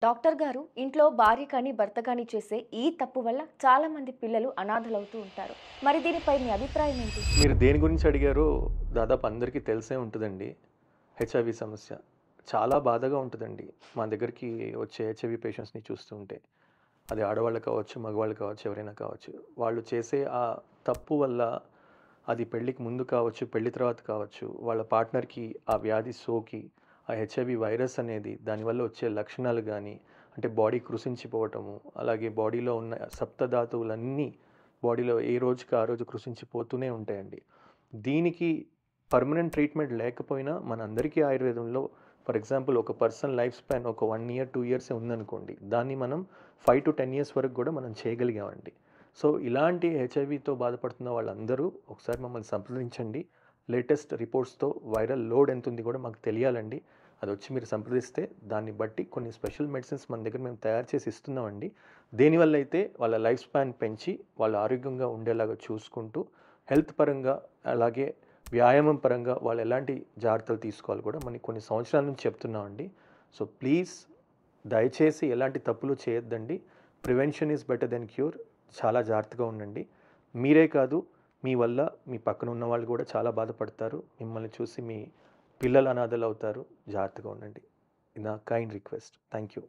Doctor గారు ఇంట్లో భార్య కానీ భర్త కానీ చేసే ఈ తప్పు వల్ల చాలా మంది పిల్లలు అనాథలవుతూ ఉంటారు. మరి దీనిపై మీ అభిప్రాయం ఏంటి? మీరు దేని గురించి అడిగారో దాదాపు అందరికీ తెలిసే ఉంటుందండి. హెచ్ఐవి సమస్య. చాలా బాధగా ఉంటదండి. మా దగ్గరికి వచ్చే హెచ్ఐవి పేషెంట్స్‌ని చూస్తూ ఉంటే. అది ఆడవాళ్ళు కావచ్చు, మగవాళ్ళు కావచ్చు, ఎవరైనా కావచ్చు. వాళ్ళు చేసే ఆ తప్పు వల్ల అది పెళ్ళికి ముందు కావచ్చు, పెళ్లి తర్వాత కావచ్చు, వాళ్ళ పార్ట్నర్‌కి ఆ వ్యాధి సోకి, ఆ హెచ్ఐవి వైరస్ అనేది దానివల్ల వచ్చే లక్షణాలు గానీ, అంటే బాడీ కృశించిపోవటము, అలాగే బాడీలో ఉన్న సప్తధాతువులన్నీ బాడీలో ఏ రోజుకి ఆ రోజు కృశించిపోతూనే ఉంటాయండి. దీనికి పర్మనెంట్ ట్రీట్మెంట్ లేకపోయినా మనందరికీ ఆయుర్వేదంలో ఫర్ ఎగ్జాంపుల్ ఒక పర్సన్ లైఫ్ స్పాన్ ఒక 1 ఇయర్, 2 ఇయర్సే ఉందనుకోండి. దాన్ని మనం 5-10 ఇయర్స్ వరకు గూడా మనం చేయగలిగామండి. సో, ఇలాంటి హెచ్ఐవితో బాధపడుతున్న వాళ్ళందరూ ఒకసారి మమ్మల్ని సంప్రదించండి. లేటెస్ట్ రిపోర్ట్స్‌తో వైరల్ లోడ్ ఎంతుంది గూడా మాకు తెలియాలండి. అదొచ్చి మీరు సంప్రదిస్తే దాన్ని బట్టి కొన్ని స్పెషల్ మెడిసిన్స్ మన దగ్గర మేము తయారు చేసి ఇస్తున్నామండి. దేనివల్లైతే వాళ్ళ లైఫ్ స్పాన్ పెంచి వాళ్ళు ఆరోగ్యంగా ఉండేలాగా చూసుకుంటూ, హెల్త్ పరంగా అలాగే వ్యాయామం పరంగా వాళ్ళు ఎలాంటి జాగ్రత్తలు తీసుకోవాలో కూడా మనకి కొన్ని సంవత్సరాల నుంచి చెప్తున్నామండి. సో, ప్లీజ్ దయచేసి ఎలాంటి తప్పులు చేయొద్దండి. Prevention is better than cure. చాలా జాగ్రత్తగా ఉండండి. మీరే కాదు, మీ వల్ల మీ పక్కన ఉన్నవాళ్ళు కూడా చాలా బాధపడతారు. మిమ్మల్ని చూసి మీ పిల్లలు అనాథలవుతారు. జాగ్రత్తగా ఉండండి. ఇది నా కైండ్ రిక్వెస్ట్. Thank you.